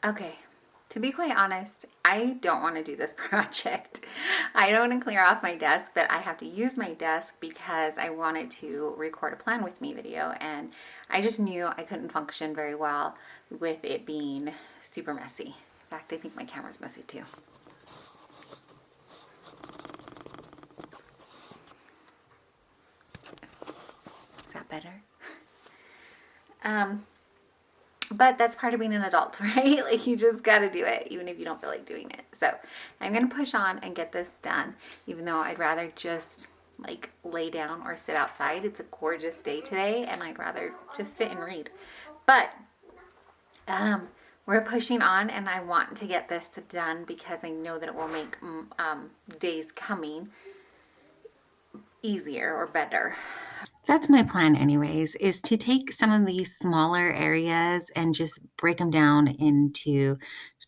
Okay, to be quite honest, I don't want to do this project. I don't want to clear off my desk, but I have to use my desk because I wanted to record a plan with me video, and I just knew I couldn't function very well with it being super messy. In fact, I think my camera's messy too. Is that better? But that's part of being an adult, right? Like, you just got to do it, even if you don't feel like doing it. So I'm going to push on and get this done, even though I'd rather just like lay down or sit outside. It's a gorgeous day today, and I'd rather just sit and read. But we're pushing on, and I want to get this done because I know that it will make days coming easier or better. That's my plan anyways, is to take some of these smaller areas and just break them down into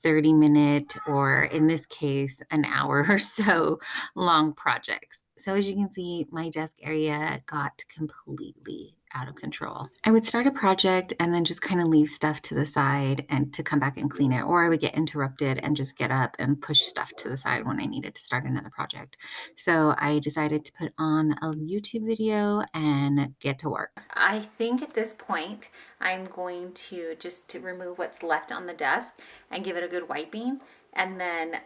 30-minute, or in this case, an hour or so long projects. So as you can see, my desk area got completely out of control. I would start a project and then just kind of leave stuff to the side and to come back and clean it, or I would get interrupted and just get up and push stuff to the side when I needed to start another project. So I decided to put on a YouTube video and get to work. I think at this point, I'm going to just remove what's left on the desk and give it a good wiping, and then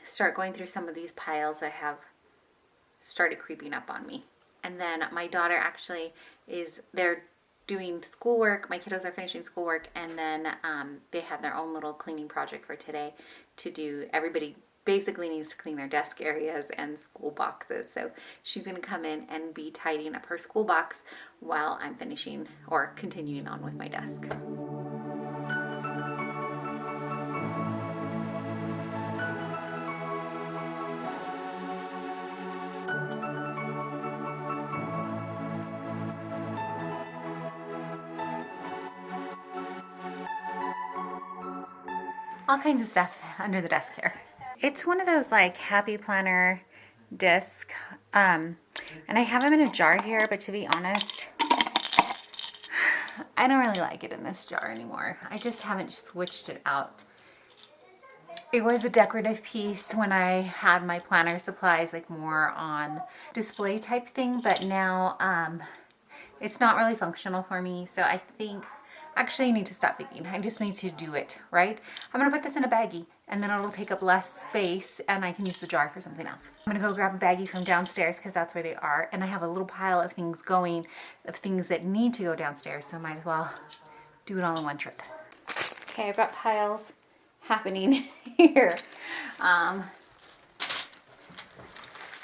start going through some of these piles that have started creeping up on me. And then my daughter actually they're doing schoolwork. My kiddos are finishing schoolwork, and then they have their own little cleaning project for today to do. Everybody basically needs to clean their desk areas and school boxes. So she's going to come in and be tidying up her school box while I'm finishing or continuing on with my desk. All kinds of stuff under the desk here. It's one of those like happy planner disc, and I have them in a jar here, but to be honest, I don't really like it in this jar anymore. I just haven't switched it out. It was a decorative piece when I had my planner supplies, like more on display type thing, but now it's not really functional for me. So I think, actually I need to stop thinking. I just need to do it, right? I'm gonna put this in a baggie, and then it'll take up less space, and I can use the jar for something else. I'm gonna go grab a baggie from downstairs because that's where they are, and I have a little pile of things going, of things that need to go downstairs, so I might as well do it all in one trip. Okay, I've got piles happening here.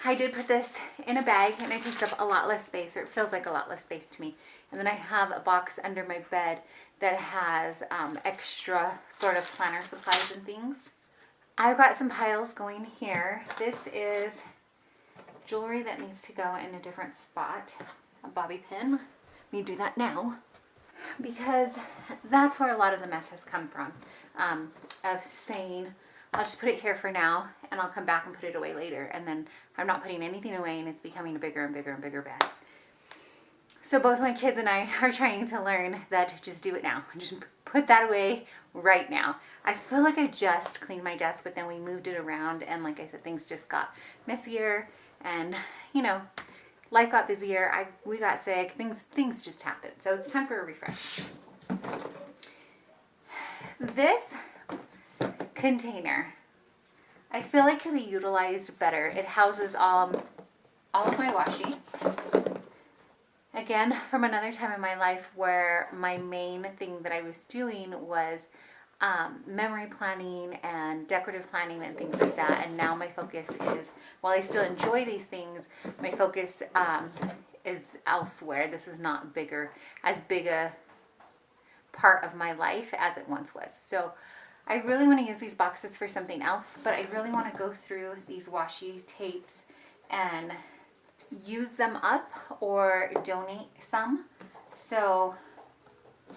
I did put this in a bag, and it takes up a lot less space, or it feels like a lot less space to me. And then I have a box under my bed that has extra sort of planner supplies and things. I've got some piles going here. This is jewelry that needs to go in a different spot. A bobby pin. Let me do that now, because that's where a lot of the mess has come from. Of saying, I'll just put it here for now, and I'll come back and put it away later. And then I'm not putting anything away, and it's becoming a bigger and bigger and bigger mess. So both my kids and I are trying to learn that just do it now. Just put that away right now. I feel like I just cleaned my desk, but then we moved it around, and like I said, things just got messier, and you know, life got busier. We got sick. Things just happened. So it's time for a refresh. This container, I feel like could be utilized better. It houses all of my washi. Again, from another time in my life where my main thing that I was doing was memory planning and decorative planning and things like that. And now my focus is, while I still enjoy these things, my focus is elsewhere. This is not as big a part of my life as it once was. So I really want to use these boxes for something else, but I really want to go through these washi tapes and use them up or donate some. So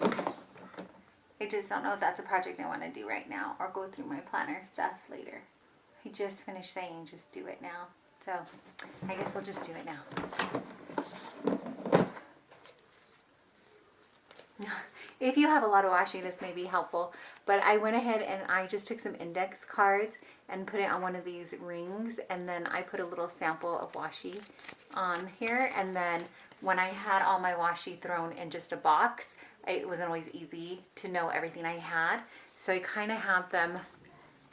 I just don't know if that's a project I want to do right now, or go through my planner stuff later. I just finished saying just do it now. So I guess we'll just do it now. if you have a lot of washi, this may be helpful. But I went ahead and I just took some index cards and put it on one of these rings, and then I put a little sample of washi on here. And then when I had all my washi thrown in just a box, it wasn't always easy to know everything I had. So I kind of have them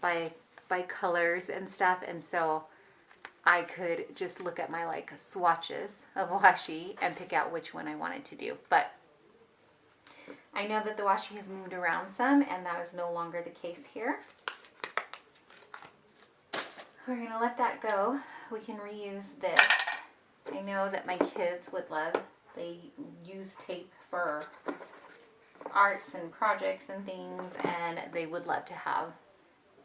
by colors and stuff, and so I could just look at my like swatches of washi and pick out which one I wanted to do. But I know that the washi has moved around some, and that is no longer the case here. We're gonna let that go. We can reuse this. I know that my kids would love, they use tape for arts and projects and things, and they would love to have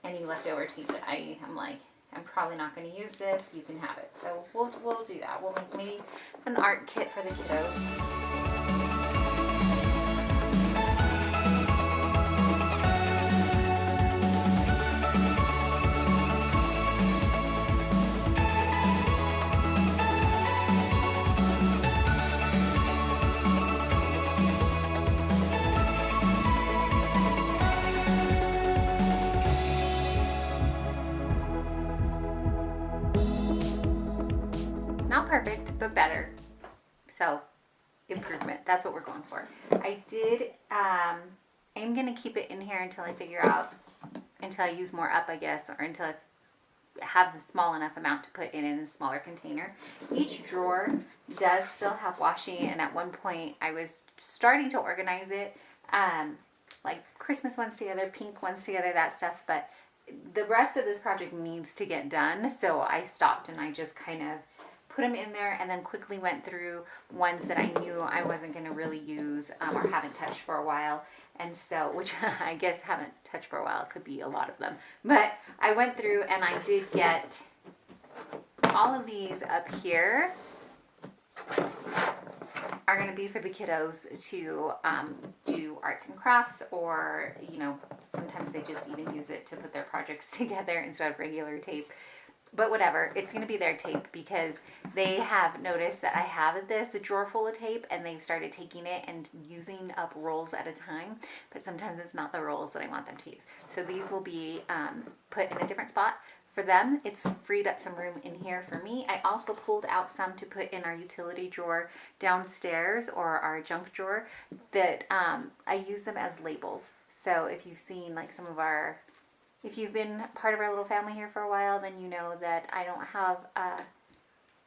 any leftover tape that I'm like, I'm probably not going to use this, you can have it. So we'll do that. We'll make maybe an art kit for the kiddos. Not perfect, but better. So improvement, that's what we're going for. I did, I'm gonna keep it in here until I figure out, until I use more up, I guess, or until I have a small enough amount to put in a smaller container. Each drawer does still have washi, and at one point I was starting to organize it, like Christmas ones together, pink ones together, that stuff, but the rest of this project needs to get done, so I stopped and I just kind of put them in there and then quickly went through ones that I knew I wasn't going to really use or haven't touched for a while. And so, which I guess haven't touched for a while, it could be a lot of them. But I went through and I did get all of these up here are going to be for the kiddos to do arts and crafts, or, you know, sometimes they just even use it to put their projects together instead of regular tape. But whatever, it's going to be their tape because they have noticed that I have this drawer full of tape, and they've started taking it and using up rolls at a time. But sometimes it's not the rolls that I want them to use. So these will be put in a different spot for them. It's freed up some room in here for me. I also pulled out some to put in our utility drawer downstairs, or our junk drawer, that I use them as labels. So if you've seen like some of our, if you've been part of our little family here for a while, then you know that I don't have,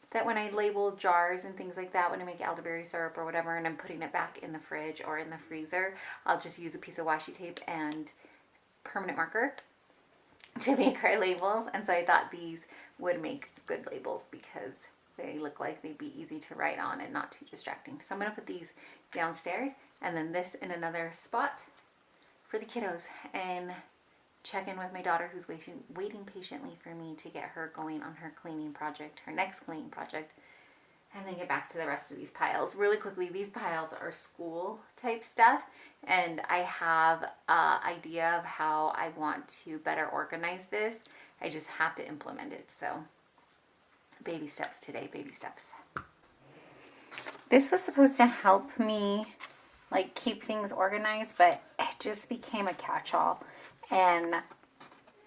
that when I label jars and things like that, when I make elderberry syrup or whatever, and I'm putting it back in the fridge or in the freezer, I'll just use a piece of washi tape and permanent marker to make our labels. And so I thought these would make good labels because they look like they'd be easy to write on and not too distracting. So I'm going to put these downstairs, and then this in another spot for the kiddos, and check in with my daughter who's waiting patiently for me to get her going on her cleaning project, her next cleaning project, and then get back to the rest of these piles. Really quickly, these piles are school type stuff, and I have an idea of how I want to better organize this. I just have to implement it. So baby steps today, baby steps. This was supposed to help me like keep things organized, but it just became a catch-all. And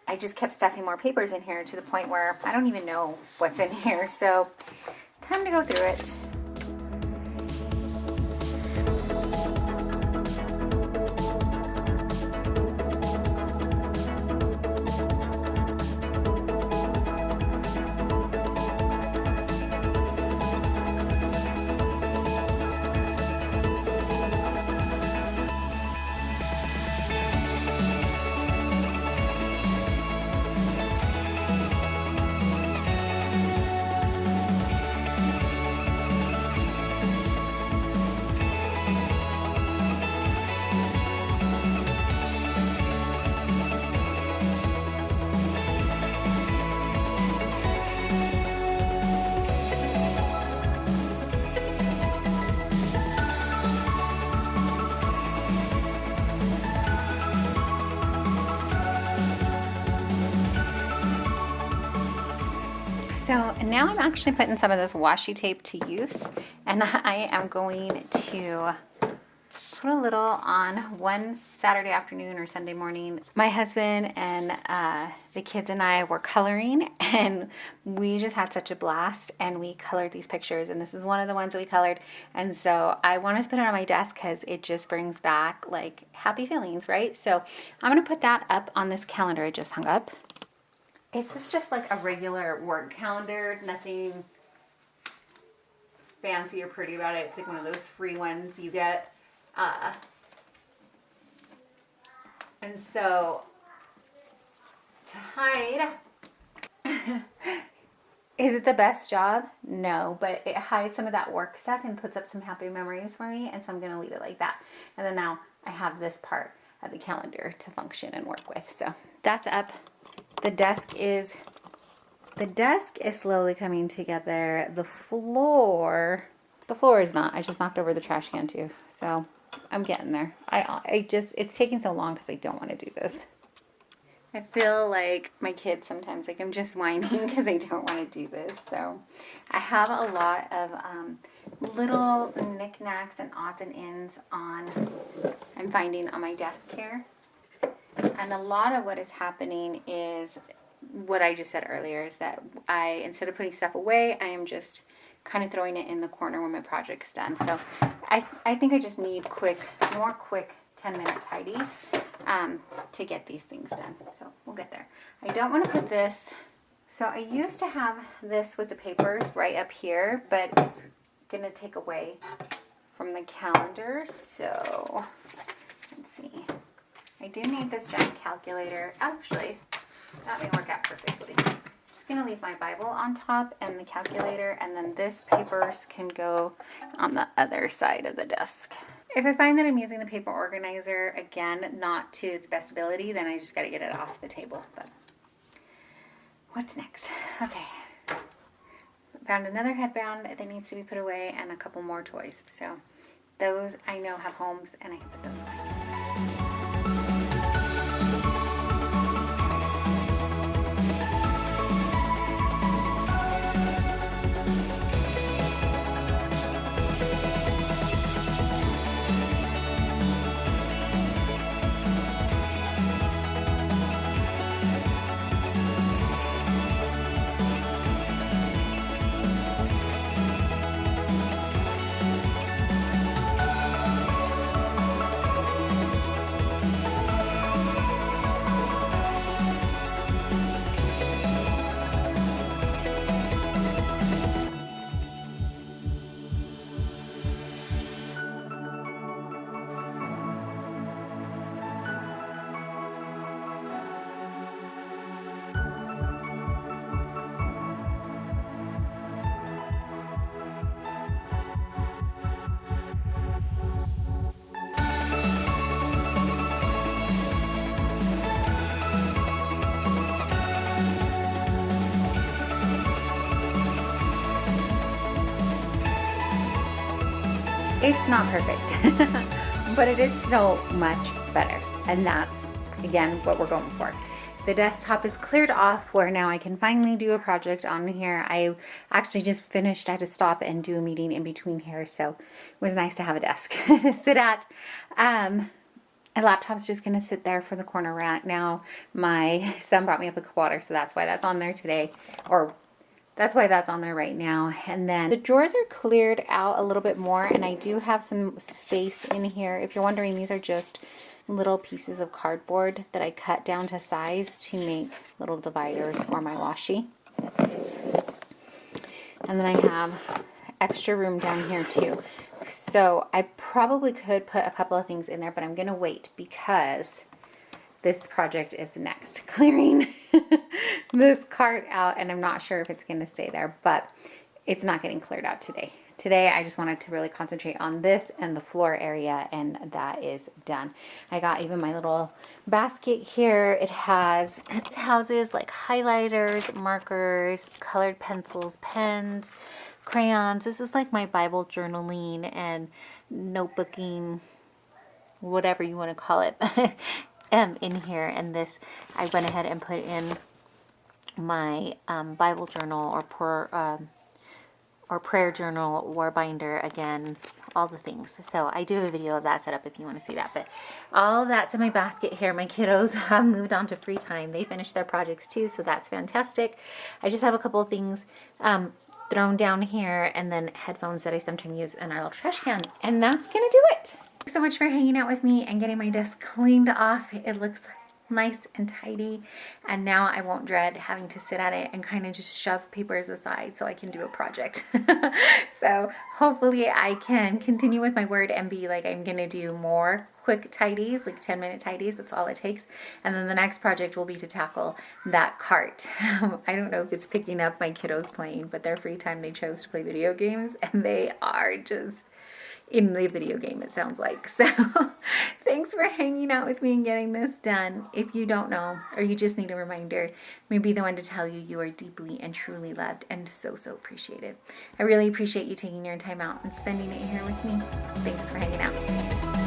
I just kept stuffing more papers in here to the point where I don't even know what's in here. So time to go through it. So now I'm actually putting some of this washi tape to use, and I am going to put a little on one Saturday afternoon or Sunday morning. My husband and the kids and I were coloring, and we just had such a blast, and we colored these pictures, and this is one of the ones that we colored. And so I wanted to put it on my desk because it just brings back like happy feelings, right? So I'm gonna put that up on this calendar I just hung up. It's just like a regular work calendar, nothing fancy or pretty about it. It's like one of those free ones you get. And so to hide, is it the best job? No, but it hides some of that work stuff and puts up some happy memories for me. And so I'm going to leave it like that. And then now I have this part of the calendar to function and work with. So that's up. The desk is slowly coming together. The floor is not. I just knocked over the trash can too. So I'm getting there. It's taking so long because I don't want to do this. I feel like my kids sometimes, like I'm just whining because I don't want to do this. So I have a lot of little knickknacks and odds and ends I'm finding on my desk here. And a lot of what is happening is what I just said earlier, is that instead of putting stuff away, I am just kind of throwing it in the corner when my project's done. So I think I just need more quick 10-minute tidies to get these things done. So we'll get there. I don't want to put this, so I used to have this with the papers right up here, but it's going to take away from the calendar. So let's see. I do need this giant calculator. Actually, that may work out perfectly. I'm just going to leave my Bible on top and the calculator, and then this papers can go on the other side of the desk. If I find that I'm using the paper organizer, again, not to its best ability, then I just got to get it off the table. But what's next? Okay. Found another headband that needs to be put away and a couple more toys. So those I know have homes, and I can put those away. It's not perfect, but it is so much better. And that's, again, what we're going for. The desktop is cleared off where now I can finally do a project on here. I actually just finished. I had to stop and do a meeting in between here, so it was nice to have a desk to sit at. My laptop's just going to sit there for the corner right now. My son brought me up a cup of water, so that's why that's on there today, or that's why that's on there right now. And then the drawers are cleared out a little bit more, and I do have some space in here. If you're wondering, these are just little pieces of cardboard that I cut down to size to make little dividers for my washi. And then I have extra room down here too. So I probably could put a couple of things in there, but I'm gonna wait because this project is next. Clearing this cart out, and I'm not sure if it's gonna stay there, but it's not getting cleared out today. Today, I just wanted to really concentrate on this and the floor area, and that is done. I got even my little basket here. It houses like highlighters, markers, colored pencils, pens, crayons. This is like my Bible journaling and notebooking, whatever you want to call it, in here. And this, I went ahead and put in my Bible journal or prayer journal or binder again, all the things. So I do have a video of that set up if you want to see that. But all of that's in my basket here. My kiddos have moved on to free time. They finished their projects too, so that's fantastic. I just have a couple of things thrown down here, and then headphones that I sometimes use in our little trash can. And that's gonna do it. Thanks so much for hanging out with me and getting my desk cleaned off. It looks nice and tidy, and now I won't dread having to sit at it and kind of just shove papers aside so I can do a project. So hopefully I can continue with my word and be like, I'm gonna do more quick tidies, like 10-minute tidies. That's all it takes. And then the next project will be to tackle that cart. I don't know if it's picking up my kiddos playing, but their free time they chose to play video games, and they are just in the video game, it sounds like. So thanks for hanging out with me and getting this done. If you don't know, or you just need a reminder, maybe the one to tell you you are deeply and truly loved and so appreciated. I really appreciate you taking your time out and spending it here with me. Thanks for hanging out.